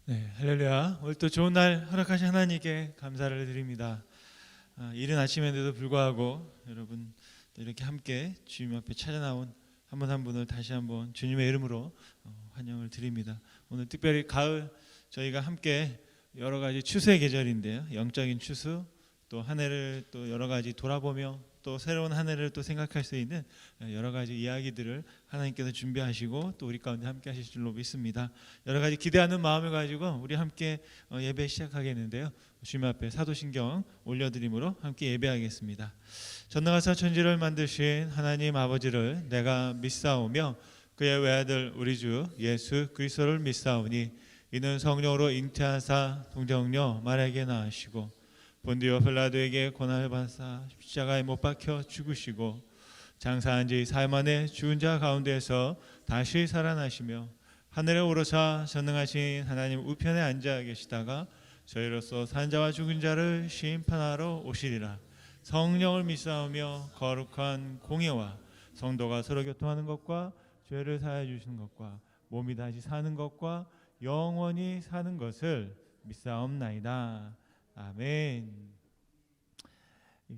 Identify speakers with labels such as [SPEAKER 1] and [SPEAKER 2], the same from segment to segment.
[SPEAKER 1] 네, 할렐루야. 오늘 또 좋은 날 허락하신 하나님께 감사를 드립니다. 이른 아침인데도 불구하고 여러분 이렇게 함께 주님 앞에 찾아 나온 한 분 한 분을 다시 한번 주님의 이름으로 환영을 드립니다. 오늘 특별히 가을 저희가 함께 여러 가지 추수의 계절인데요. 영적인 추수, 또 한 해를 또 여러 가지 돌아보며 또 새로운 한 해를 또 생각할 수 있는 여러 가지 이야기들을 하나님께서 준비하시고 또 우리 가운데 함께 하실 줄로 믿습니다. 여러 가지 기대하는 마음을 가지고 우리 함께 예배 시작하겠는데요. 주님 앞에 사도신경 올려드림으로 함께 예배하겠습니다. 전능하사 천지를 만드신 하나님 아버지를 내가 믿사오며 그의 외아들 우리 주 예수 그리스도를 믿사오니 이는 성령으로 잉태하사 동정녀 마리아에게 낳으시고 본디오 필라도에게 고난을 받사 십자가에 못 박혀 죽으시고 장사한 지 사흘 만에 죽은 자 가운데서 다시 살아나시며 하늘에 오르사 전능하신 하나님 우편에 앉아 계시다가 저희로서 산 자와 죽은 자를 심판하러 오시리라. 성령을 믿사오며 거룩한 공예와 성도가 서로 교통하는 것과 죄를 사하여 주시는 것과 몸이 다시 사는 것과 영원히 사는 것을 믿사옵나이다. 아멘.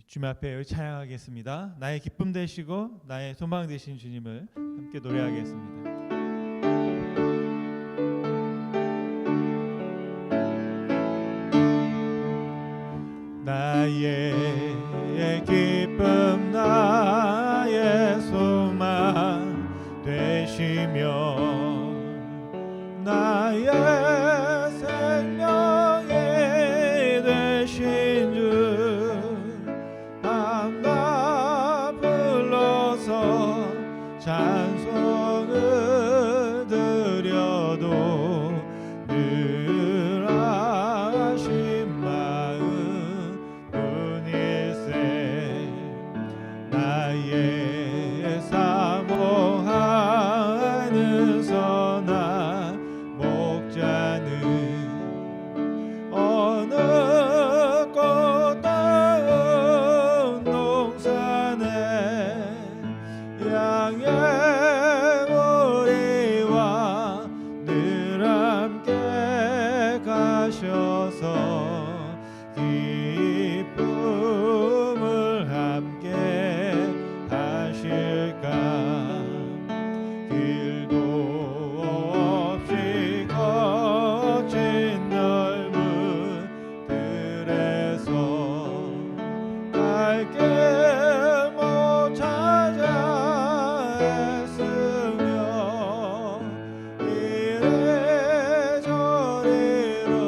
[SPEAKER 1] 주님 앞에 찬양하겠습니다. 나의 기쁨 되시고 나의 소망 되신 주님을 함께 노래하겠습니다. 나의 기쁨 나의 소망 되시며 나의 생명이 되신 주 밤낮 불러서 찬송을 드려도 늘 아신 마음 뿐일세. 나의 사모하는 선한 목자는 어느 꽃다운 동산에 양의 머리와 늘 함께 가셔서 기쁨을 함께 하실까. 길도 없이 거친 넓은 들에서 갈 길 못 찾아 애쓰며 이래저래로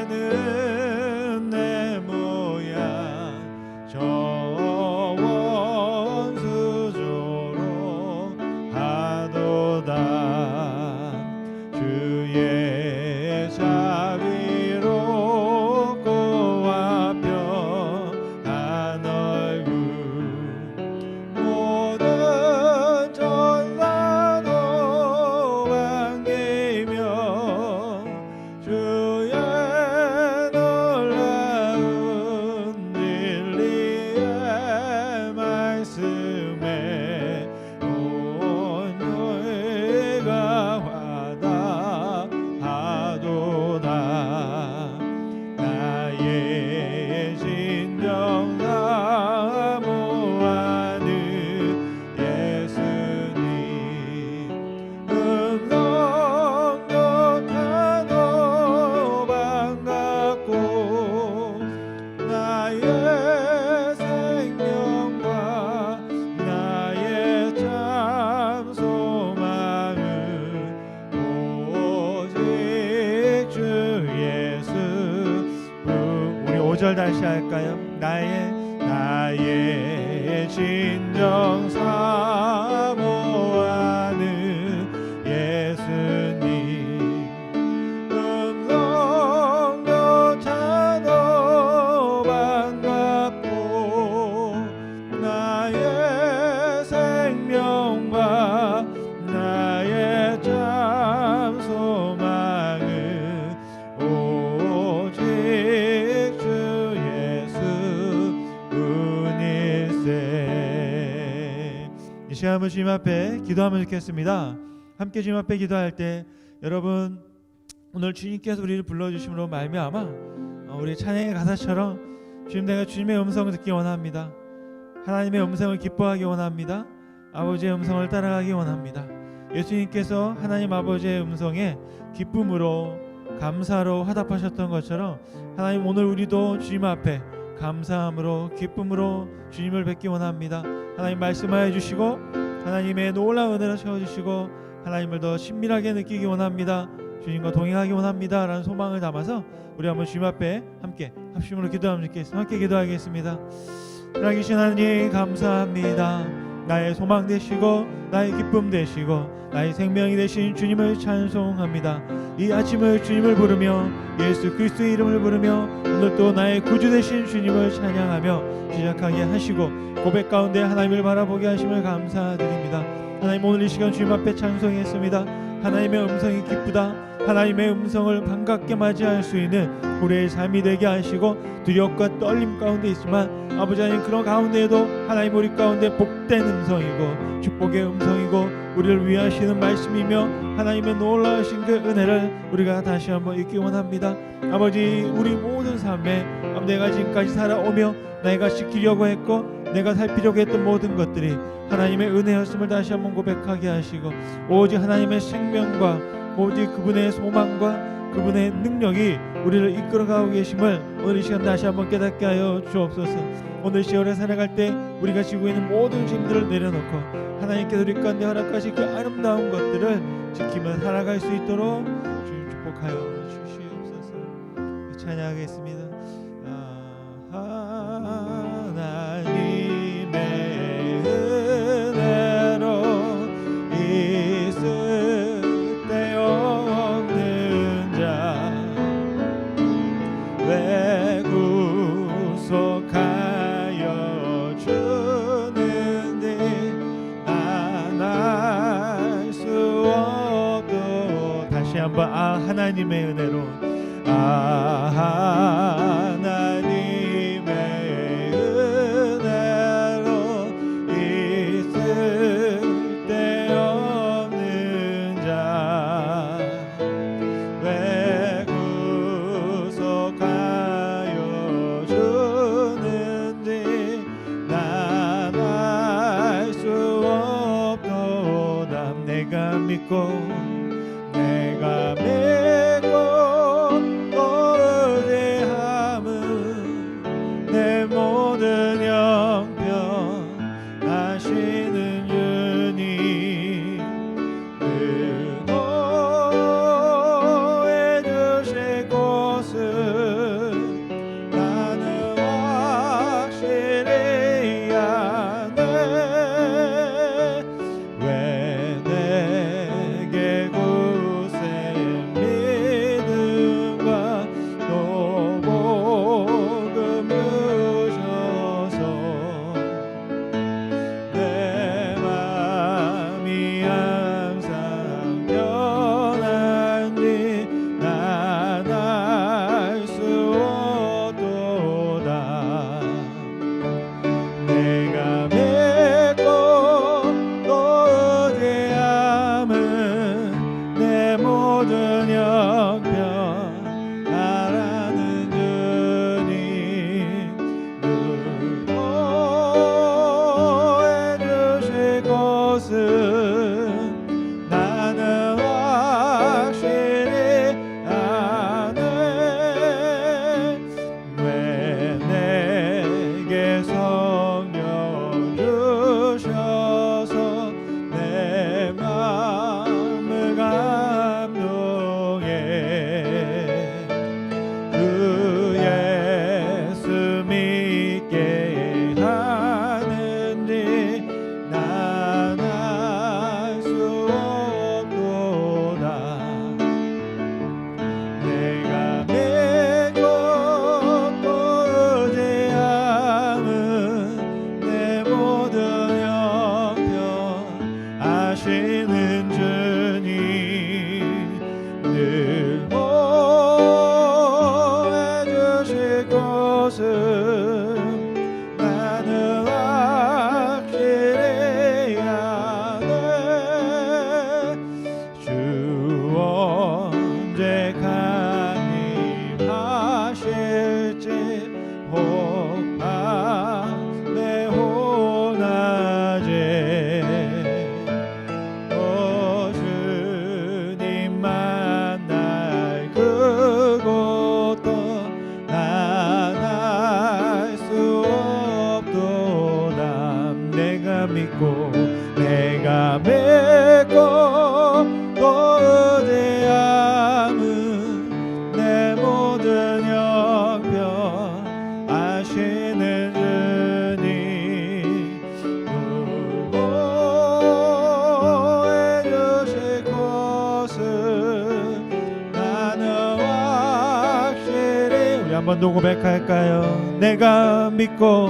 [SPEAKER 1] 헤매는 내 모양 저 원수조로 하도다. 주의 자비롭고와 평안 얼굴 모든 천사도 반기며 주의 놀라운 진리의 말씀에 온유가 와닿하도다. 나의 진정 사모하는 예수님 음성조차도 반갑고 나의 생명과 나의 참 소망은 오직 주 예수. 우리 5절 다시 할까요? 나의 진정 사모하는 예수님 음성조차도 반갑고 나의 생명과 나의 참 소망은 오직 주 예수 뿐일세. 이 시간 한번 주님 앞에 기도하면 좋겠습니다. 함께 주님 앞에 기도할 때 여러분 오늘 주님께서 우리를 불러주심으로 말미암아 우리 찬양의 가사처럼 주님, 내가 주님의 음성을 듣기 원합니다. 하나님의 음성을 기뻐하기 원합니다. 아버지의 음성을 따라가기 원합니다. 예수님께서 하나님 아버지의 음성에 기쁨으로 감사로 화답하셨던 것처럼 하나님, 오늘 우리도 주님 앞에 감사함으로 기쁨으로 주님을 뵙기 원합니다. 하나님 말씀하여 주시고 하나님의 놀라운 은혜를 채워주시고 하나님을 더 친밀하게 느끼기 원합니다. 주님과 동행하기 원합니다 라는 소망을 담아서 우리 한번 주님 앞에 함께 합심으로 기도하면 좋겠습니다. 함께 기도하겠습니다. 살아계신 하나님 감사합니다. 나의 소망 되시고 나의 기쁨 되시고 나의 생명이 되신 주님을 찬송합니다. 이 아침을 주님을 부르며 예수 그리스도의 이름을 부르며 오늘 또 나의 구주 되신 주님을 찬양하며 시작하게 하시고 고백 가운데 하나님을 바라보게 하심을 감사드립니다. 하나님, 오늘 이 시간 주님 앞에 찬송했습니다. 하나님의 음성이 기쁘다. 하나님의 음성을 반갑게 맞이할 수 있는 우리의 삶이 되게 하시고 두려움과 떨림 가운데 있지만 아버지 하나님, 그런 가운데에도 하나님 우리 가운데 복된 음성이고 축복의 음성이고 우리를 위하시는 말씀이며 하나님의 놀라우신 그 은혜를 우리가 다시 한번 잊기 원합니다. 아버지, 우리 모든 삶에 내가 지금까지 살아오며 내가 지키려고 했고 내가 살피려고 했던 모든 것들이 하나님의 은혜였음을 다시 한번 고백하게 하시고 오직 하나님의 생명과 오직 그분의 소망과 그분의 능력이 우리를 이끌어가고 계심을 오늘 이 시간 다시 한번 깨닫게 하여 주옵소서. 오늘 시월에 살아갈 때 우리가 지고 있는 모든 짐들을 내려놓고 하나님께서 우리 가운데 허락하신 그 아름다운 것들을 지키며 살아갈 수 있도록 주님 축복하여 주시옵소서. 찬양하겠습니다. 하나님의 은혜로 있을 데 없는 자 왜 구속하여 주는데 난 알 수 없도. 다시 한번 하나님의 은혜로 하나님의 은혜로 있을 데 없는 자 왜 구속하여 주는지 난 알 수 없도다. 내가 믿고 내 모든 형편 아시는 주님 의노해 주실 곳은 나는 확실히 아네. 왜 내게 구세 믿음과 또 복음 주셔서 내 맘이 항상 변한지 난 알 수 없도다. 내가 믿고 또 의지함은 내 모든 형편 알아는 주님 의도해 주실 것은 나는 확실히 아네. 왜 내게 성령 주셔서 내 마음을 감동해. 한 번 더 고백할까요? 내가 믿고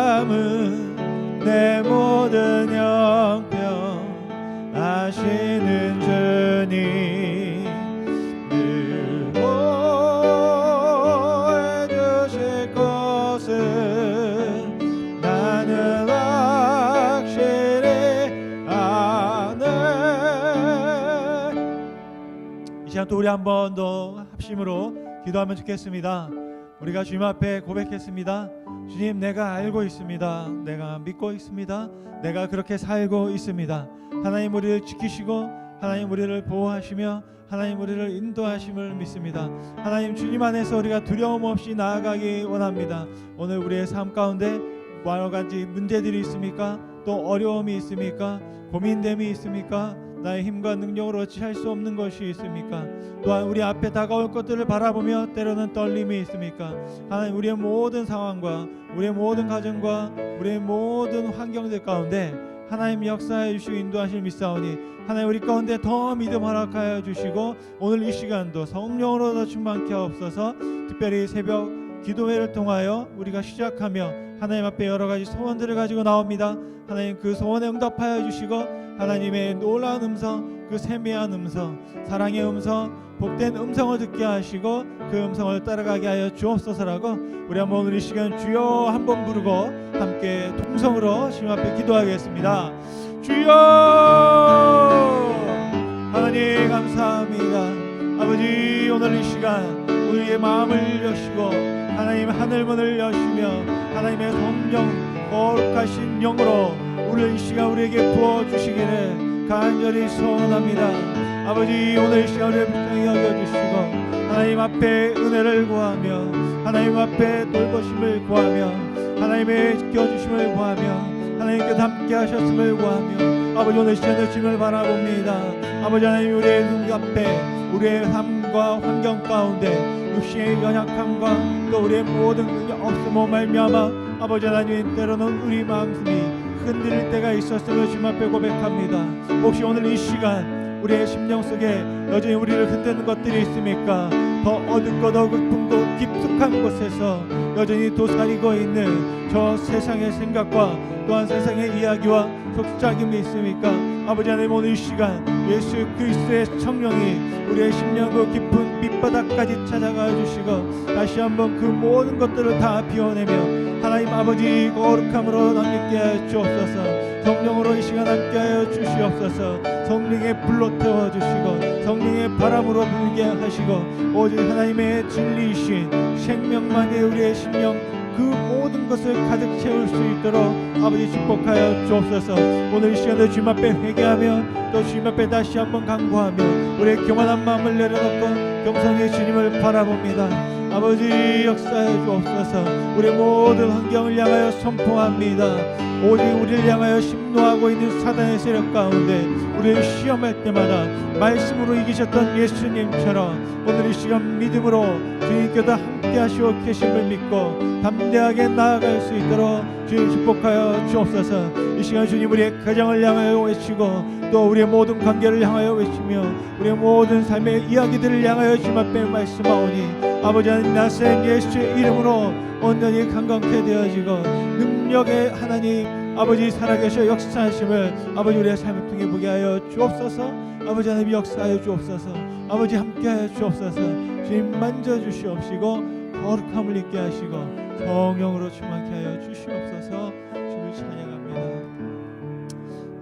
[SPEAKER 1] 거대함은 내 모든 형편 아시는 주님 늘 보호해 주실 것은 나는 확실히 아네. 이 시간 또 우리 한 번 더 합심으로 기도하면 좋겠습니다. 우리가 주님 앞에 고백했습니다. 주님, 내가 알고 있습니다. 내가 믿고 있습니다. 내가 그렇게 살고 있습니다. 하나님 우리를 지키시고 하나님 우리를 보호하시며 하나님 우리를 인도하심을 믿습니다. 하나님 주님 안에서 우리가 두려움 없이 나아가기 원합니다. 오늘 우리의 삶 가운데 여러 가지 문제들이 있습니까? 또 어려움이 있습니까? 고민됨이 있습니까? 나의 힘과 능력으로 취할 수 없는 것이 있습니까? 또한 우리 앞에 다가올 것들을 바라보며 때로는 떨림이 있습니까? 하나님 우리의 모든 상황과 우리의 모든 가정과 우리의 모든 환경들 가운데 하나님 역사해 주시고 인도하실 믿사오니 하나님 우리 가운데 더 믿음 허락하여 주시고 오늘 이 시간도 성령으로 더 충만케 하옵소서. 특별히 새벽 기도회를 통하여 우리가 시작하며 하나님 앞에 여러 가지 소원들을 가지고 나옵니다. 하나님 그 소원에 응답하여 주시고 하나님의 놀라운 음성, 그 세미한 음성, 사랑의 음성, 복된 음성을 듣게 하시고 그 음성을 따라가게 하여 주옵소서라고 우리 한번 오늘 이 시간 주여 한번 부르고 함께 통성으로 주님 앞에 기도하겠습니다. 주여 하나님 감사합니다. 아버지 오늘 이 시간 우리의 마음을 여시고 하나님 하늘문을 여시며 하나님의 성령 거룩하신 영으로 오늘 이 시간 우리에게 부어주시기를 간절히 소원합니다. 아버지 오늘 이 시간 우리의 불쌍히 여겨주시고 하나님 앞에 은혜를 구하며 하나님 앞에 돌보심을 구하며 하나님의 지켜주심을 구하며 하나님께서 함께 하셨음을 구하며 아버지 오늘 시간을 주님을 바라봅니다. 아버지 하나님 우리의 눈 앞에 우리의 삶과 환경 가운데 육신의 연약함과 또 우리의 모든 능력 없음으로 말미암아 아버지 하나님 때로는 우리 마음이 흔들릴 때가 있었음을 주님 앞에 고백합니다. 혹시 오늘 이 시간 우리의 심령 속에 여전히 우리를 흔드는 것들이 있습니까? 더 어둡고 더 깊숙한 곳에서 여전히 도사리고 있는 저 세상의 생각과 또한 세상의 이야기와 속삭임이 있습니까? 아버지 하나님 오늘 이 시간 예수 그리스도의 성령이 우리의 심령 그 깊은 밑바닥까지 찾아가 주시고 다시 한번 그 모든 것들을 다 비워내며 하나님 아버지 거룩함으로 남게 하여 주옵소서. 성령으로 이 시간 함께 하여 주시옵소서. 성령의 불로 태워주시고 성령의 바람으로 불게 하시고 오직 하나님의 진리이신 생명만이 우리의 심령 그 모든 것을 가득 채울 수 있도록 아버지 축복하여 주옵소서. 오늘 이 시간에 주님 앞에 회개하며 또 주님 앞에 다시 한번 간구하며 우리의 교만한 마음을 내려놓고 겸손히 주님을 바라봅니다. 아버지 역사해 주옵소서. 우리의 모든 환경을 향하여 선포합니다. 오직 우리를 향하여 심노하고 있는 사단의 세력 가운데 우리를 시험할 때마다 말씀으로 이기셨던 예수님처럼 오늘 이 시간 믿음으로 주님께서 함께 하시고 계심을 믿고 담대하게 나아갈 수 있도록 주님 축복하여 주옵소서. 이 시간 주님 우리의 가정을 향하여 외치고 또 우리의 모든 관계를 향하여 외치며 우리의 모든 삶의 이야기들을 향하여 주님 앞에 말씀하오니 아버지 하나님 나생 예수의 이름으로 온전히 강건케 되어지고 능력의 하나님 아버지 살아계셔 역사하심을 아버지 우리의 삶을 통해 보게 하여 주옵소서. 아버지 하나님 역사하여 주옵소서. 아버지 함께하여 주옵소서. 주님 만져주시옵시고 거룩함을 있게 하시고 성령으로 충만케 하여 주시옵소서. 주를 찬양합니다.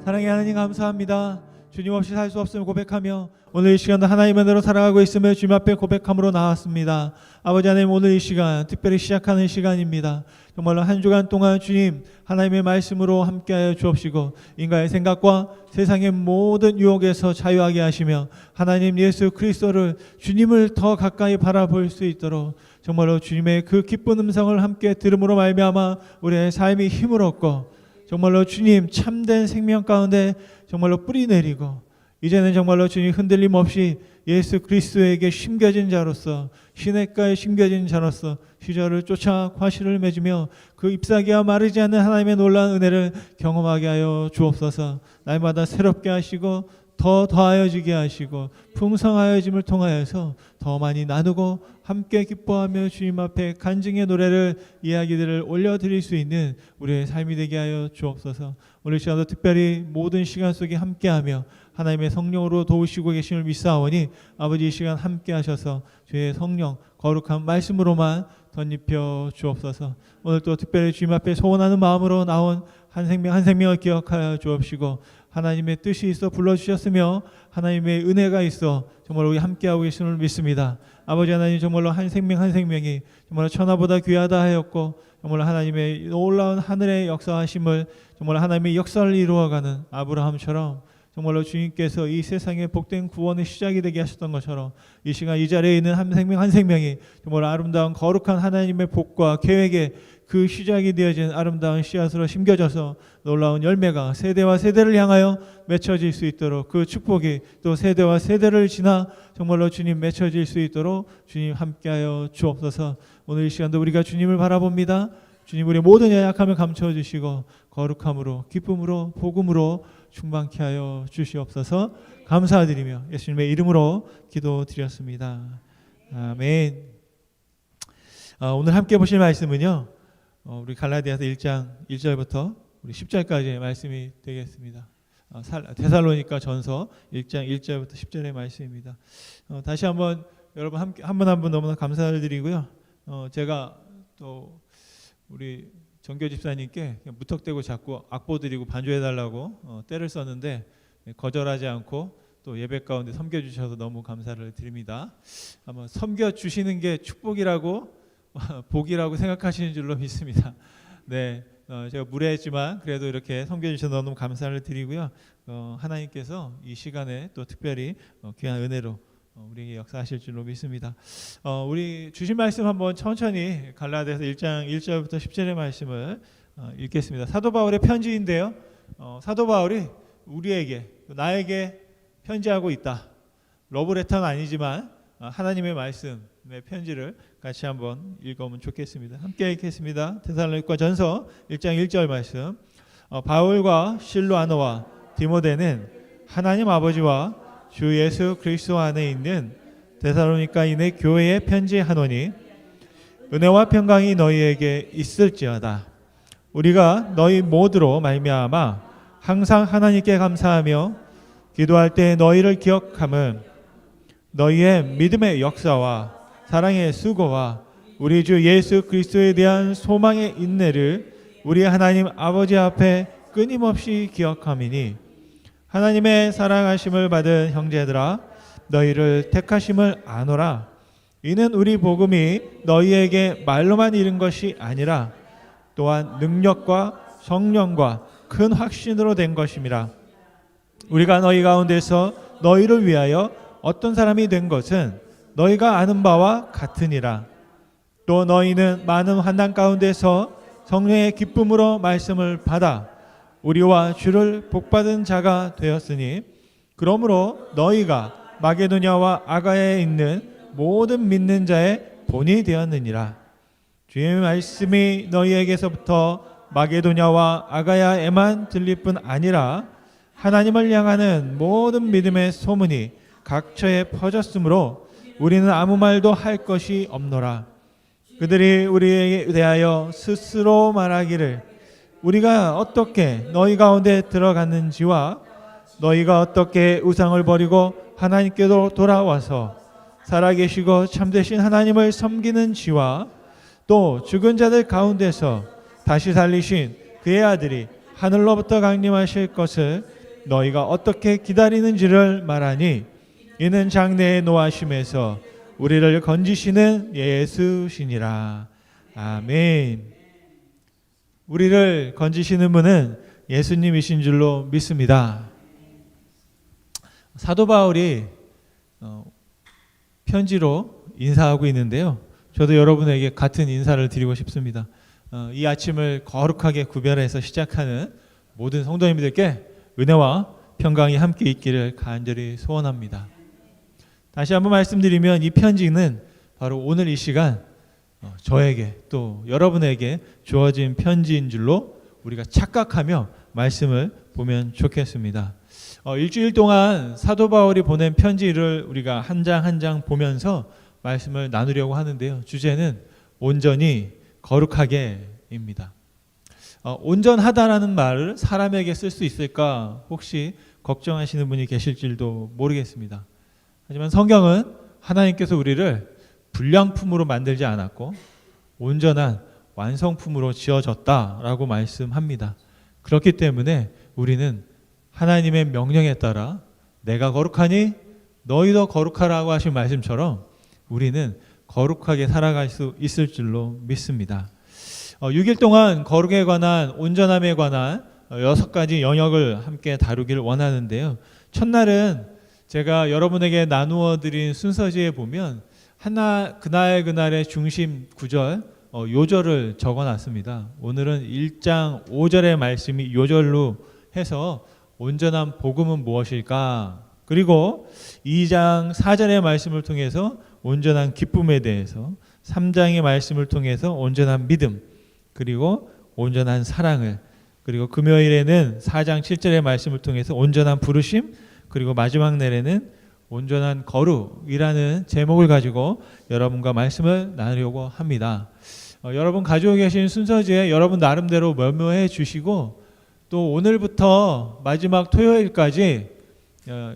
[SPEAKER 1] 사랑의 하나님 감사합니다. 주님 없이 살 수 없음을 고백하며 오늘 이 시간도 하나님 은혜로 살아가고 있음을 주님 앞에 고백함으로 나왔습니다. 아버지 하나님 오늘 이 시간 특별히 시작하는 시간입니다. 정말로 한 주간 동안 주님 하나님의 말씀으로 함께하여 주옵시고 인간의 생각과 세상의 모든 유혹에서 자유하게 하시며 하나님 예수 그리스도를 주님을 더 가까이 바라볼 수 있도록 정말로 주님의 그 기쁜 음성을 함께 들음으로 말미암아 우리의 삶이 힘을 얻고 정말로 주님 참된 생명 가운데 정말로 뿌리 내리고 이제는 정말로 주님 흔들림 없이 예수 그리스도에게 심겨진 자로서 시냇가에 심겨진 자로서 시절을 쫓아 과실을 맺으며 그 잎사귀와 마르지 않는 하나님의 놀라운 은혜를 경험하게 하여 주옵소서. 날마다 새롭게 하시고 더 더하여지게 하시고 풍성하여짐을 통하여서 더 많이 나누고 함께 기뻐하며 주님 앞에 간증의 노래를 이야기들을 올려드릴 수 있는 우리의 삶이 되게 하여 주옵소서. 오늘 시간도 특별히 모든 시간 속에 함께하며 하나님의 성령으로 도우시고 계심을 믿사오니 아버지 이 시간 함께 하셔서 주의 성령 거룩한 말씀으로만 덧입혀 주옵소서. 오늘 또 특별히 주님 앞에 소원하는 마음으로 나온 한 생명 한 생명을 기억하여 주옵시고 하나님의 뜻이 있어 불러주셨으며 하나님의 은혜가 있어 정말 우리 함께하고 계심을 믿습니다. 아버지 하나님 정말로 한 생명 한 생명이 정말 천하보다 귀하다 하였고 정말 하나님의 놀라운 하늘의 역사하심을 정말 하나님의 역사를 이루어가는 아브라함처럼 정말로 주님께서 이 세상의 복된 구원의 시작이 되게 하셨던 것처럼 이 시간 이 자리에 있는 한 생명 한 생명이 정말 아름다운 거룩한 하나님의 복과 계획의 그 시작이 되어진 아름다운 씨앗으로 심겨져서 놀라운 열매가 세대와 세대를 향하여 맺혀질 수 있도록 그 축복이 또 세대와 세대를 지나 정말로 주님 맺혀질 수 있도록 주님 함께하여 주옵소서. 오늘 이 시간도 우리가 주님을 바라봅니다. 주님 우리 모든 연약함을 감춰주시고 거룩함으로 기쁨으로 복음으로 충만케 하여 주시옵소서. 감사드리며 예수님의 이름으로 기도드렸습니다. 아멘. 오늘 함께 보실 말씀은요. 우리 갈라디아서 1장 1절부터 우리 10절까지의 말씀이 되겠습니다. 데살로니가 전서 1장 1절부터 10절의 말씀입니다. 다시 한번 여러분 함께 한 분 한 분 너무나 감사를 드리고요. 제가 또 우리 정교 집사님께 무턱대고 자꾸 악보 드리고 반주해달라고 때를 썼는데 거절하지 않고 또 예배 가운데 섬겨주셔서 너무 감사를 드립니다. 아마 섬겨주시는 게 축복이라고 복이라고 생각하시는 줄로 믿습니다. 네, 제가 무례했지만 그래도 이렇게 섬겨주셔서 너무 감사를 드리고요. 하나님께서 이 시간에 또 특별히 귀한 은혜로 우리에게 역사하실 줄로 믿습니다. 우리 주신 말씀 한번 천천히 갈라디아서 1장 1절부터 10절의 말씀을 읽겠습니다. 사도 바울의 편지인데요. 사도 바울이 우리에게 나에게 편지하고 있다. 러브레터는 아니지만 하나님의 말씀의 편지를 같이 한번 읽어보면 좋겠습니다. 함께 읽겠습니다. 데살로니가 전서 1장 1절 말씀. 바울과 실로아노와 디모데는 하나님 아버지와 주 예수 그리스도 안에 있는 데살로니가인의 교회에 편지하노니 은혜와 평강이 너희에게 있을지어다. 우리가 너희 모두로 말미암아 항상 하나님께 감사하며 기도할 때 너희를 기억함은 너희의 믿음의 역사와 사랑의 수고와 우리 주 예수 그리스도에 대한 소망의 인내를 우리 하나님 아버지 앞에 끊임없이 기억함이니 하나님의 사랑하심을 받은 형제들아 너희를 택하심을 아노라. 이는 우리 복음이 너희에게 말로만 이른 것이 아니라 또한 능력과 성령과 큰 확신으로 된 것임이라. 우리가 너희 가운데서 너희를 위하여 어떤 사람이 된 것은 너희가 아는 바와 같으니라. 또 너희는 많은 환난 가운데서 성령의 기쁨으로 말씀을 받아 우리와 주를 복받은 자가 되었으니 그러므로 너희가 마게도냐와 아가야에 있는 모든 믿는 자의 본이 되었느니라. 주의 말씀이 너희에게서부터 마게도냐와 아가야에만 들릴 뿐 아니라 하나님을 향하는 모든 믿음의 소문이 각처에 퍼졌으므로 우리는 아무 말도 할 것이 없노라. 그들이 우리에 대하여 스스로 말하기를 우리가 어떻게 너희 가운데 들어갔는지와 너희가 어떻게 우상을 버리고 하나님께로 돌아와서 살아계시고 참되신 하나님을 섬기는지와 또 죽은 자들 가운데서 다시 살리신 그의 아들이 하늘로부터 강림하실 것을 너희가 어떻게 기다리는지를 말하니 이는 장래의 노하심에서 우리를 건지시는 예수시니라. 아멘. 우리를 건지시는 분은 예수님이신 줄로 믿습니다. 사도 바울이 편지로 인사하고 있는데요. 저도 여러분에게 같은 인사를 드리고 싶습니다. 이 아침을 거룩하게 구별해서 시작하는 모든 성도님들께 은혜와 평강이 함께 있기를 간절히 소원합니다. 다시 한번 말씀드리면 이 편지는 바로 오늘 이 시간 저에게 또 여러분에게 주어진 편지인 줄로 우리가 착각하며 말씀을 보면 좋겠습니다. 일주일 동안 사도 바울이 보낸 편지를 우리가 한 장 한 장 보면서 말씀을 나누려고 하는데요. 주제는 온전히 거룩하게입니다. 온전하다라는 말을 사람에게 쓸 수 있을까 혹시 걱정하시는 분이 계실지도 모르겠습니다. 하지만 성경은 하나님께서 우리를 불량품으로 만들지 않았고 온전한 완성품으로 지어졌다라고 말씀합니다. 그렇기 때문에 우리는 하나님의 명령에 따라 내가 거룩하니 너희도 거룩하라고 하신 말씀처럼 우리는 거룩하게 살아갈 수 있을 줄로 믿습니다. 6일 동안 거룩에 관한 온전함에 관한 6가지 영역을 함께 다루기를 원하는데요. 첫날은 제가 여러분에게 나누어 드린 순서지에 보면 그날의 중심 구절 요절을 적어놨습니다. 오늘은 1장 5절의 말씀이 요절로 해서 온전한 복음은 무엇일까? 그리고 2장 4절의 말씀을 통해서 온전한 기쁨에 대해서 3장의 말씀을 통해서 온전한 믿음 그리고 온전한 사랑을 그리고 금요일에는 4장 7절의 말씀을 통해서 온전한 부르심 그리고 마지막 날에는 온전한 거룩이라는 제목을 가지고 여러분과 말씀을 나누려고 합니다. 여러분 가지고 계신 순서지에 여러분 나름대로 메모해 주시고 또 오늘부터 마지막 토요일까지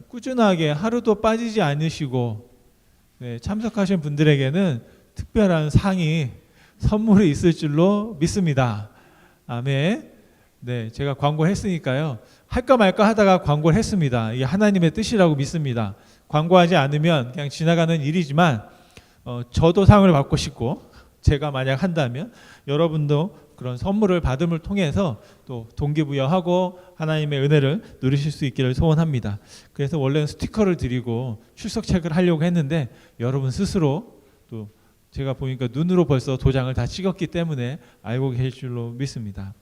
[SPEAKER 1] 꾸준하게 하루도 빠지지 않으시고 참석하신 분들에게는 특별한 상이 선물이 있을 줄로 믿습니다. 아멘. 네, 제가 광고했으니까요. 할까 말까 하다가 광고를 했습니다. 이게 하나님의 뜻이라고 믿습니다. 광고하지 않으면 그냥 지나가는 일이지만 저도 상을 받고 싶고 제가 만약 한다면 여러분도 그런 선물을 받음을 통해서 또 동기부여하고 하나님의 은혜를 누리실 수 있기를 소원합니다. 그래서 원래는 스티커를 드리고 출석책을 하려고 했는데 여러분 스스로 또 제가 보니까 눈으로 벌써 도장을 다 찍었기 때문에 알고 계실 줄로 믿습니다.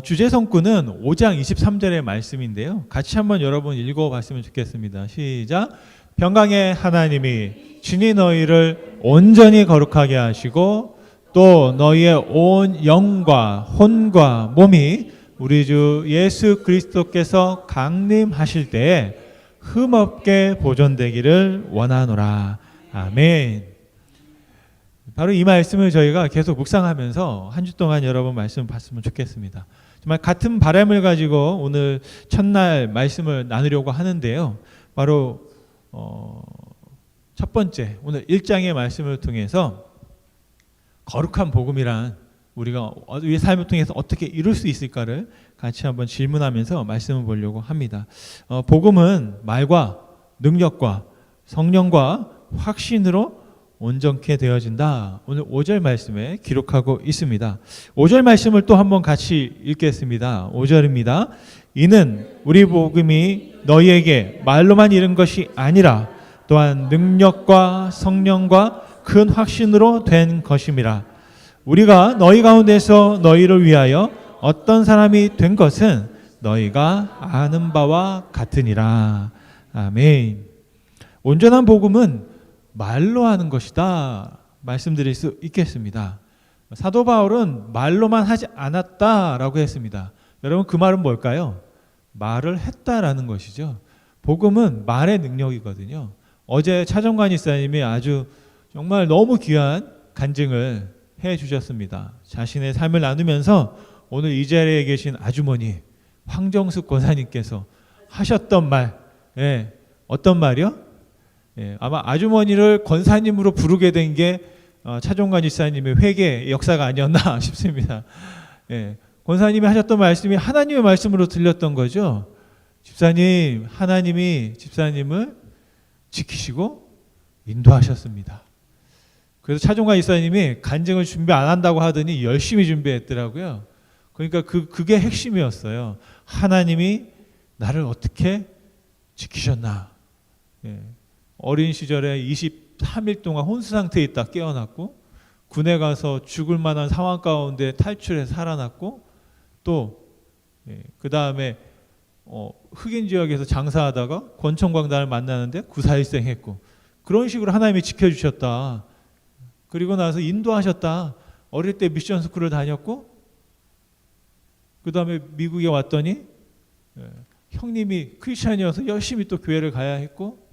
[SPEAKER 1] 주제 성구는 5장 23절의 말씀인데요. 같이 한번 여러분 읽어봤으면 좋겠습니다. 시작. 평강의 하나님이 친히 너희를 온전히 거룩하게 하시고 또 너희의 온 영과 혼과 몸이 우리 주 예수 그리스도께서 강림하실 때에 흠없게 보존되기를 원하노라. 아멘. 바로 이 말씀을 저희가 계속 묵상하면서 한 주 동안 여러분 말씀 봤으면 좋겠습니다. 정말 같은 바람을 가지고 오늘 첫날 말씀을 나누려고 하는데요. 바로 첫 번째 오늘 1장의 말씀을 통해서 거룩한 복음이란 우리가 우리 삶을 통해서 어떻게 이룰 수 있을까를 같이 한번 질문하면서 말씀을 보려고 합니다. 복음은 말과 능력과 성령과 확신으로 온전케 되어진다. 오늘 5절 말씀에 기록하고 있습니다. 5절 말씀을 또 한번 같이 읽겠습니다. 5절입니다. 이는 우리 복음이 너희에게 말로만 이른 것이 아니라 또한 능력과 성령과 큰 확신으로 된 것임이라. 우리가 너희 가운데서 너희를 위하여 어떤 사람이 된 것은 너희가 아는 바와 같으니라. 아멘. 온전한 복음은 말로 하는 것이다 말씀드릴 수 있겠습니다. 사도 바울은 말로만 하지 않았다라고 했습니다. 여러분 그 말은 뭘까요? 말을 했다라는 것이죠. 복음은 말의 능력이거든요. 어제 차정관 이사님이 아주 정말 너무 귀한 간증을 해주셨습니다. 자신의 삶을 나누면서 오늘 이 자리에 계신 아주머니 황정숙 권사님께서 하셨던 말, 어떤 말이요? 아마 아주머니를 권사님으로 부르게 된 게 차종관 집사님의 회개 역사가 아니었나 싶습니다. 권사님이 하셨던 말씀이 하나님의 말씀으로 들렸던 거죠. 집사님, 하나님이 집사님을 지키시고 인도하셨습니다. 그래서 차종관 집사님이 간증을 준비 안 한다고 하더니 열심히 준비했더라고요. 그러니까 그게 핵심이었어요. 하나님이 나를 어떻게 지키셨나. 어린 시절에 23일 동안 혼수 상태에 있다 깨어났고 군에 가서 죽을 만한 상황 가운데 탈출해서 살아났고 또 그 다음에 흑인 지역에서 장사하다가 권총광단을 만나는데 구사일생했고 그런 식으로 하나님이 지켜주셨다. 그리고 나서 인도하셨다. 어릴 때 미션 스쿨을 다녔고
[SPEAKER 2] 그 다음에 미국에 왔더니 형님이 크리스찬이어서 열심히 또 교회를 가야 했고,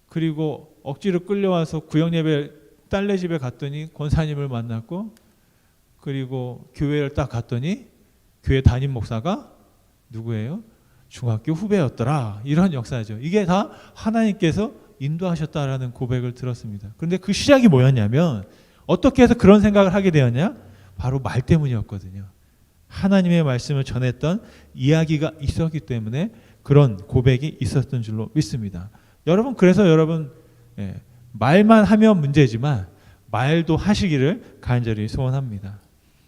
[SPEAKER 2] 그리고 억지로 끌려와서 구역예배 딸네 집에 갔더니 권사님을 만났고, 그리고 교회를 딱 갔더니 교회 담임 목사가 누구예요? 중학교 후배였더라. 이런 역사죠. 이게 다 하나님께서 인도하셨다라는 고백을 들었습니다. 그런데 그 시작이 뭐였냐면, 어떻게 해서 그런 생각을 하게 되었냐? 바로 말 때문이었거든요. 하나님의 말씀을 전했던 이야기가 있었기 때문에 그런 고백이 있었던 줄로 믿습니다. 여러분, 그래서 여러분 말만 하면 문제지만 말도 하시기를 간절히 소원합니다.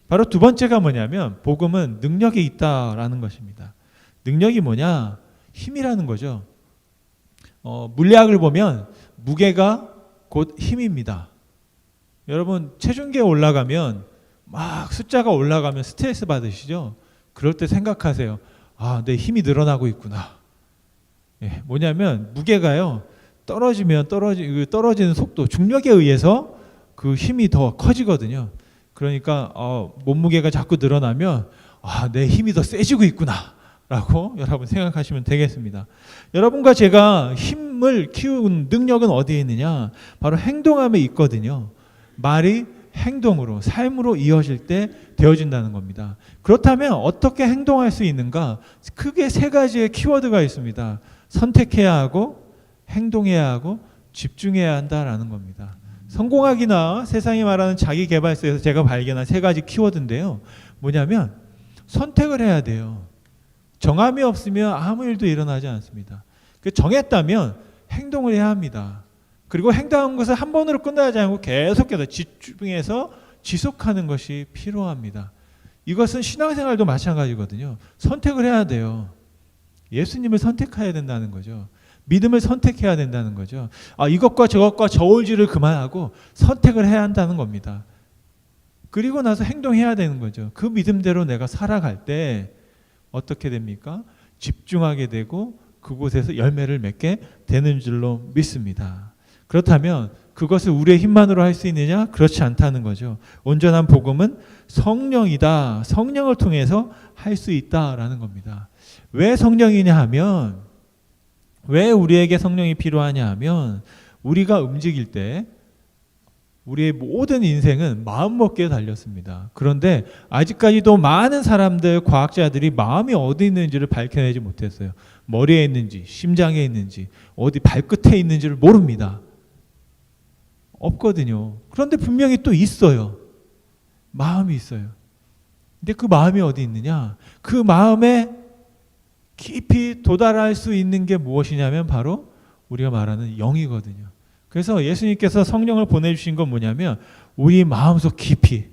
[SPEAKER 2] 바로 두 번째가 뭐냐면, 복음은 능력이 있다라는 것입니다. 능력이 뭐냐? 힘이라는 거죠. 물리학을 보면 무게가 곧 힘입니다. 여러분, 체중계에 올라가면 막 숫자가 올라가면 스트레스 받으시죠? 그럴 때 생각하세요. 아, 내 힘이 늘어나고 있구나. 뭐냐면 무게가요, 떨어지는 속도, 중력에 의해서 그 힘이 더 커지거든요. 그러니까 몸무게가 자꾸 늘어나면 내 힘이 더 세지고 있구나 라고 여러분 생각하시면 되겠습니다. 여러분과 제가 힘을 키우는 능력은 어디에 있느냐? 바로 행동함에 있거든요. 말이 행동으로, 삶으로 이어질 때 되어진다는 겁니다. 그렇다면 어떻게 행동할 수 있는가? 크게 세 가지의 키워드가 있습니다. 선택해야 하고, 행동해야 하고, 집중해야 한다라는 겁니다. 성공학이나 세상이 말하는 자기계발서에서 제가 발견한 세 가지 키워드인데요. 뭐냐면 선택을 해야 돼요. 정함이 없으면 아무 일도 일어나지 않습니다. 정했다면 행동을 해야 합니다. 그리고 행동한 것을 한 번으로 끝나지 않고 계속해서 집중해서 지속하는 것이 필요합니다. 이것은 신앙생활도 마찬가지거든요. 선택을 해야 돼요. 예수님을 선택해야 된다는 거죠. 믿음을 선택해야 된다는 거죠. 이것과 저것과 저울질을 그만하고 선택을 해야 한다는 겁니다. 그리고 나서 행동해야 되는 거죠. 그 믿음대로 내가 살아갈 때 어떻게 됩니까? 집중하게 되고 그곳에서 열매를 맺게 되는 줄로 믿습니다. 그렇다면 그것을 우리의 힘만으로 할 수 있느냐? 그렇지 않다는 거죠. 온전한 복음은 성령이다. 성령을 통해서 할 수 있다라는 겁니다. 왜 성령이냐 하면, 왜 우리에게 성령이 필요하냐 하면, 우리가 움직일 때 우리의 모든 인생은 마음먹기에 달렸습니다. 그런데 아직까지도 많은 사람들, 과학자들이 마음이 어디 있는지를 밝혀내지 못했어요. 머리에 있는지, 심장에 있는지, 어디 발끝에 있는지를 모릅니다. 없거든요. 그런데 분명히 또 있어요. 마음이 있어요. 근데 그 마음이 어디 있느냐? 그 마음에 깊이 도달할 수 있는 게 무엇이냐면 바로 우리가 말하는 영이거든요. 그래서 예수님께서 성령을 보내주신 건 뭐냐면, 우리 마음속 깊이,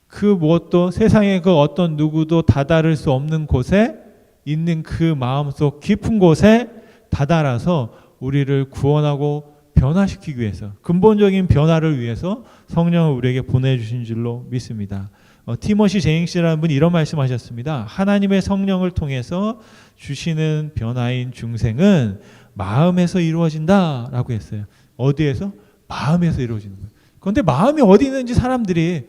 [SPEAKER 2] 그 무엇도 세상의 그 어떤 누구도 다다를 수 없는 곳에 있는 그 마음속 깊은 곳에 다다라서 우리를 구원하고 변화시키기 위해서, 근본적인 변화를 위해서 성령을 우리에게 보내주신 줄로 믿습니다. 티모시 제잉스라는 분이 이런 말씀하셨습니다. 하나님의 성령을 통해서 주시는 변화인 중생은 마음에서 이루어진다라고 했어요. 어디에서? 마음에서 이루어지는 거예요. 그런데 마음이 어디 있는지 사람들이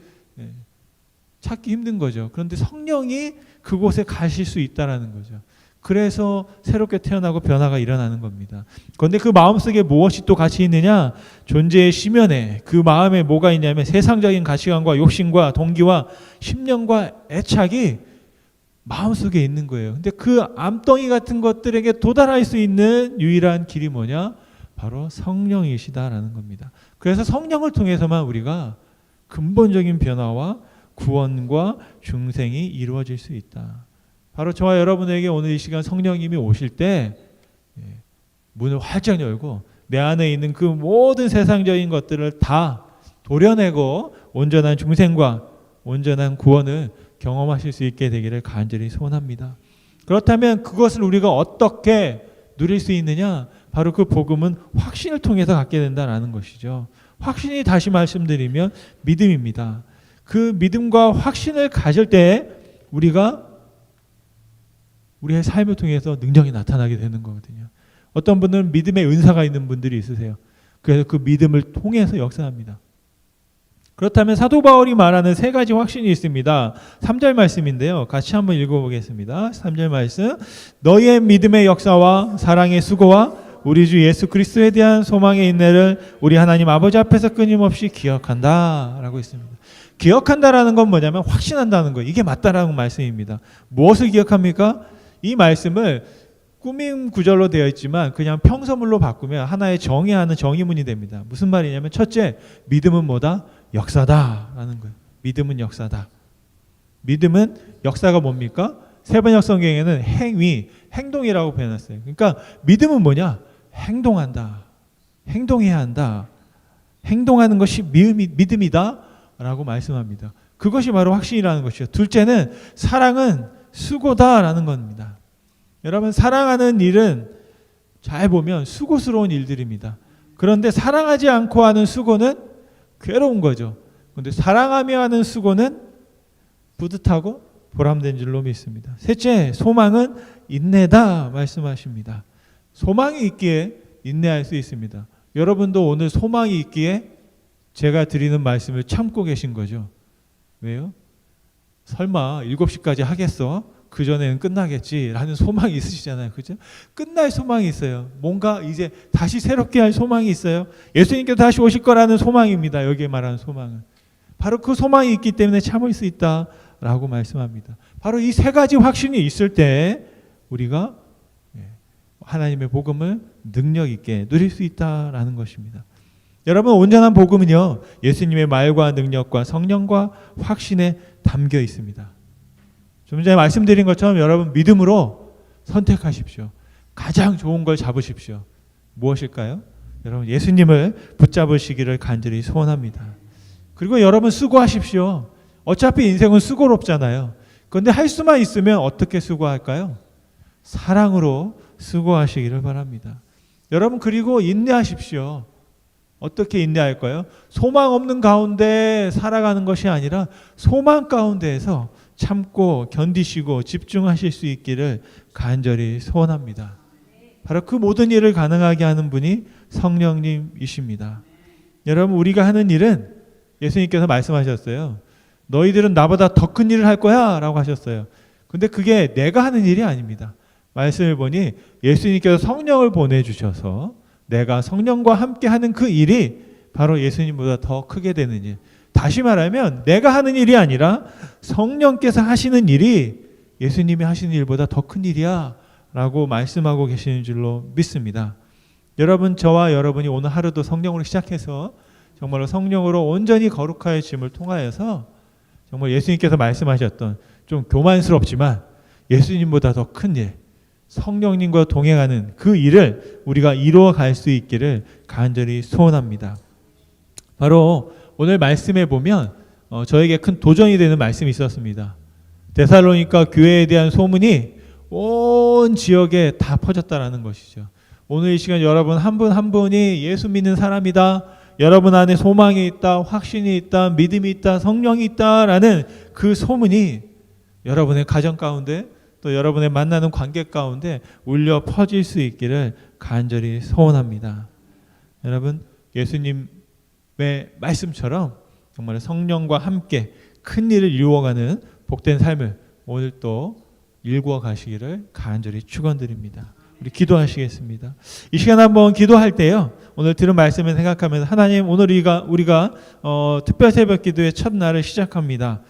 [SPEAKER 2] 찾기 힘든 거죠. 그런데 성령이 그곳에 가실 수 있다라는 거죠. 그래서 새롭게 태어나고 변화가 일어나는 겁니다. 그런데 그 마음속에 무엇이 또 같이 있느냐? 존재의 심연에, 그 마음에 뭐가 있냐면 세상적인 가치관과 욕심과 동기와 심령과 애착이 마음속에 있는 거예요. 근데 그 암덩이 같은 것들에게 도달할 수 있는 유일한 길이 뭐냐? 바로 성령이시다라는 겁니다. 그래서 성령을 통해서만 우리가 근본적인 변화와 구원과 중생이 이루어질 수 있다. 바로 저와 여러분에게 오늘 이 시간 성령님이 오실 때 문을 활짝 열고 내 안에 있는 그 모든 세상적인 것들을 다 도려내고 온전한 중생과 온전한 구원을 경험하실 수 있게 되기를 간절히 소원합니다. 그렇다면 그것을 우리가 어떻게 누릴 수 있느냐? 바로 그 복음은 확신을 통해서 갖게 된다는 것이죠. 확신이, 다시 말씀드리면 믿음입니다. 그 믿음과 확신을 가질 때 우리가 우리의 삶을 통해서 능력이 나타나게 되는 거거든요. 어떤 분들은 믿음의 은사가 있는 분들이 있으세요. 그래서 그 믿음을 통해서 역사합니다. 그렇다면 사도 바울이 말하는 세 가지 확신이 있습니다. 3절 말씀인데요. 같이 한번 읽어보겠습니다. 3절 말씀. 너희의 믿음의 역사와 사랑의 수고와 우리 주 예수 그리스도에 대한 소망의 인내를 우리 하나님 아버지 앞에서 끊임없이 기억한다 라고 있습니다. 기억한다라는 건 뭐냐면 확신한다는 거예요. 이게 맞다라는 말씀입니다. 무엇을 기억합니까? 이 말씀을 꾸밈 구절로 되어 있지만 그냥 평서물로 바꾸면 하나의 정의하는 정의문이 됩니다. 무슨 말이냐면 첫째, 믿음은 뭐다? 역사다라는 거예요. 믿음은 역사다. 믿음은 역사가 뭡니까? 세번역 성경에는 행위, 행동이라고 표현했어요. 그러니까 믿음은 뭐냐? 행동한다. 행동해야 한다. 행동하는 것이 믿음이다 라고 말씀합니다. 그것이 바로 확신이라는 것이죠. 둘째는 사랑은 수고다라는 겁니다. 여러분, 사랑하는 일은 잘 보면 수고스러운 일들입니다. 그런데 사랑하지 않고 하는 수고는 괴로운 거죠. 그런데 사랑하며 하는 수고는 뿌듯하고 보람된 줄로 믿습니다. 셋째, 소망은 인내다 말씀하십니다. 소망이 있기에 인내할 수 있습니다. 여러분도 오늘 소망이 있기에 제가 드리는 말씀을 참고 계신 거죠. 왜요? 설마 7시까지 하겠어? 그 전에는 끝나겠지 라는 소망이 있으시잖아요. 그죠? 끝날 소망이 있어요. 뭔가 이제 다시 새롭게 할 소망이 있어요. 예수님께서 다시 오실 거라는 소망입니다. 여기에 말하는 소망은. 바로 그 소망이 있기 때문에 참을 수 있다라고 말씀합니다. 바로 이 세 가지 확신이 있을 때 우리가 하나님의 복음을 능력 있게 누릴 수 있다라는 것입니다. 여러분, 온전한 복음은요, 예수님의 말과 능력과 성령과 확신에 담겨 있습니다. 좀 전에 말씀드린 것처럼 여러분 믿음으로 선택하십시오. 가장 좋은 걸 잡으십시오. 무엇일까요? 여러분, 예수님을 붙잡으시기를 간절히 소원합니다. 그리고 여러분 수고하십시오. 어차피 인생은 수고롭잖아요. 그런데 할 수만 있으면 어떻게 수고할까요? 사랑으로 수고하시기를 바랍니다. 여러분, 그리고 인내하십시오. 어떻게 인내할까요? 소망 없는 가운데 살아가는 것이 아니라 소망 가운데에서 참고 견디시고 집중하실 수 있기를 간절히 소원합니다. 바로 그 모든 일을 가능하게 하는 분이 성령님이십니다. 여러분, 우리가 하는 일은 예수님께서 말씀하셨어요. 너희들은 나보다 더 큰 일을 할 거야 라고 하셨어요. 근데 그게 내가 하는 일이 아닙니다. 말씀을 보니 예수님께서 성령을 보내주셔서 내가 성령과 함께 하는 그 일이 바로 예수님보다 더 크게 되는 일. 다시 말하면 내가 하는 일이 아니라 성령께서 하시는 일이 예수님이 하시는 일보다 더 큰 일이야 라고 말씀하고 계시는 줄로 믿습니다. 여러분, 저와 여러분이 오늘 하루도 성령으로 시작해서 정말로 성령으로 온전히 거룩하여짐을 통하여서 정말 예수님께서 말씀하셨던 좀 교만스럽지만 예수님보다 더 큰 일, 성령님과 동행하는 그 일을 우리가 이루어 갈 수 있기를 간절히 소원합니다. 바로 오늘 말씀에 보면 저에게 큰 도전이 되는 말씀이 있었습니다. 데살로니가 교회에 대한 소문이 온 지역에 다 퍼졌다라는 것이죠. 오늘 이 시간 여러분 한 분 한 분이 예수 믿는 사람이다, 여러분 안에 소망이 있다, 확신이 있다, 믿음이 있다, 성령이 있다라는 그 소문이 여러분의 가정 가운데 또 여러분의 만나는 관계 가운데 울려 퍼질 수 있기를 간절히 소원합니다. 여러분, 예수님의 말씀처럼 정말 성령과 함께 큰 일을 이루어가는 복된 삶을 오늘 또 일구어 가시기를 간절히 축원드립니다. 우리 기도하시겠습니다. 이 시간 한번 기도할 때요, 오늘 들은 말씀을 생각하면서 하나님, 오늘 우리가 특별 새벽 기도의 첫날을 시작합니다.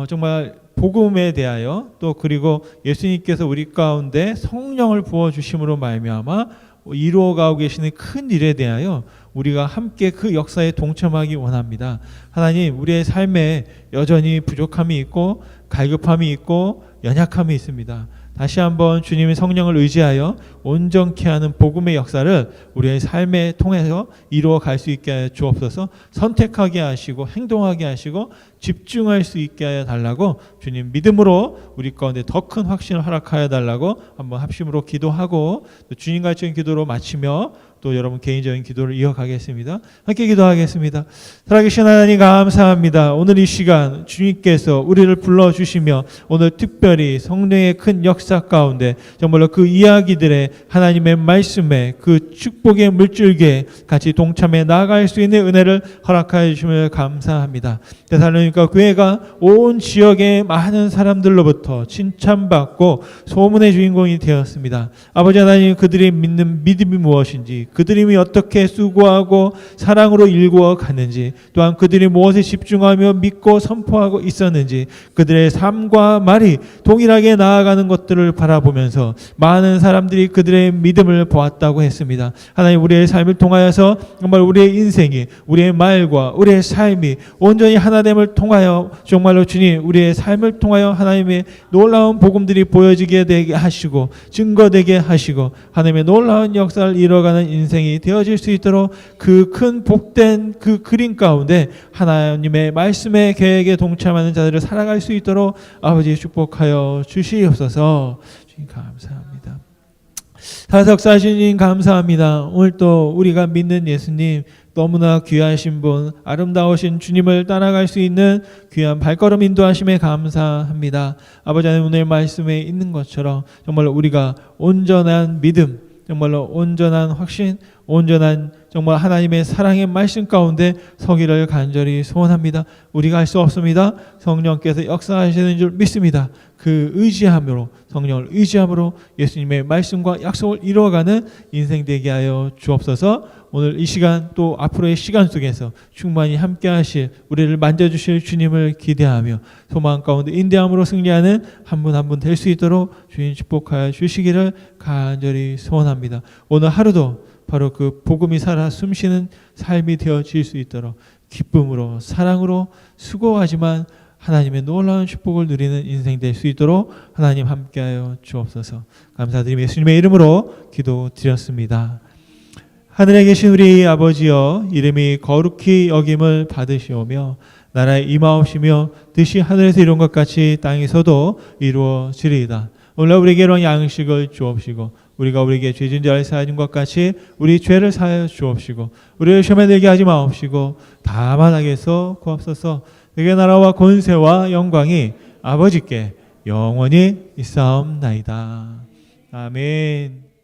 [SPEAKER 2] 정말 복음에 대하여 또 그리고 예수님께서 우리 가운데 성령을 부어주심으로 말미암아 이루어가고 계시는 큰 일에 대하여 우리가 함께 그 역사에 동참하기 원합니다. 하나님, 우리의 삶에 여전히 부족함이 있고 갈급함이 있고 연약함이 있습니다. 다시 한번 주님의 성령을 의지하여 온전케 하는 복음의 역사를 우리의 삶에 통해서 이루어 갈 수 있게 하여 주옵소서. 선택하게 하시고 행동하게 하시고 집중할 수 있게 하여 달라고 주님 믿음으로 우리 가운데 더 큰 확신을 허락하여 달라고 한번 합심으로 기도하고 또 주님과 같은 기도로 마치며 또 또 여러분 개인적인 기도를 이어가겠습니다. 함께 기도하겠습니다. 살아계신 하나님 감사합니다. 오늘 이 시간 주님께서 우리를 불러주시며 오늘 특별히 성령의 큰 역사 가운데 정말로 그 이야기들의 하나님의 말씀에 그 축복의 물줄기에 같이 동참해 나아갈 수 있는 은혜를 허락하여 주시며 감사합니다. 데살로니가 교회가 온 지역의 많은 사람들로부터 칭찬받고 소문의 주인공이 되었습니다. 아버지 하나님, 그들이 믿는 믿음이 무엇인지, 그들이 어떻게 수고하고 사랑으로 일구어 갔는지, 또한 그들이 무엇에 집중하며 믿고 선포하고 있었는지, 그들의 삶과 말이 동일하게 나아가는 것들을 바라보면서 많은 사람들이 그들의 믿음을 보았다고 했습니다. 하나님, 우리의 삶을 통하여서 정말 우리의 인생이, 우리의 말과 우리의 삶이 온전히 하나됨을 통하여 정말로 주님, 우리의 삶을 통하여 하나님의 놀라운 복음들이 보여지게 되게 하시고 증거되게 하시고 하나님의 놀라운 역사를 이뤄가는 인생이 되어질 수 있도록 그 큰 복된 그 그림 가운데 하나님의 말씀의 계획에 동참하는 자들을 살아갈 수 있도록 아버지 축복하여 주시옵소서. 주님 감사합니다. 사석사시님 감사합니다. 오늘 또 우리가 믿는 예수님, 너무나 귀하신 분, 아름다우신 주님을 따라갈 수 있는 귀한 발걸음 인도하심에 감사합니다. 아버지 하나님, 오늘 말씀에 있는 것처럼 정말로 우리가 온전한 믿음, 정말로 온전한 확신, 온전한 정말 하나님의 사랑의 말씀 가운데 서기를 간절히 소원합니다. 우리가 할 수 없습니다. 성령께서 역사하시는 줄 믿습니다. 그 의지함으로, 성령을 의지함으로 예수님의 말씀과 약속을 이루어가는 인생 되게 하여 주옵소서. 오늘 이 시간 또 앞으로의 시간 속에서 충만히 함께 하실, 우리를 만져주실 주님을 기대하며 소망 가운데 인대함으로 승리하는 한 분 한 분 될 수 있도록 주님 축복하여 주시기를 간절히 소원합니다. 오늘 하루도 바로 그 복음이 살아 숨쉬는 삶이 되어질 수 있도록 기쁨으로, 사랑으로, 수고하지만 하나님의 놀라운 축복을 누리는 인생 될 수 있도록 하나님 함께하여 주옵소서. 감사드리며 예수님의 이름으로 기도드렸습니다. 하늘에 계신 우리 아버지여, 이름이 거룩히 여김을 받으시오며 나라에 임하옵시며 뜻이 하늘에서 이룬 것 같이 땅에서도 이루어지리이다. 오늘 우리에게 이런 양식을 주옵시고 우리가 우리에게 죄진 자를 사하는 것 같이 우리 죄를 사하여 주옵시고 우리를 시험에 들게 하지 마옵시고 다만 악에서 구하옵소서. 내게 나라와 권세와 영광이 아버지께 영원히 있사옵나이다. 아멘.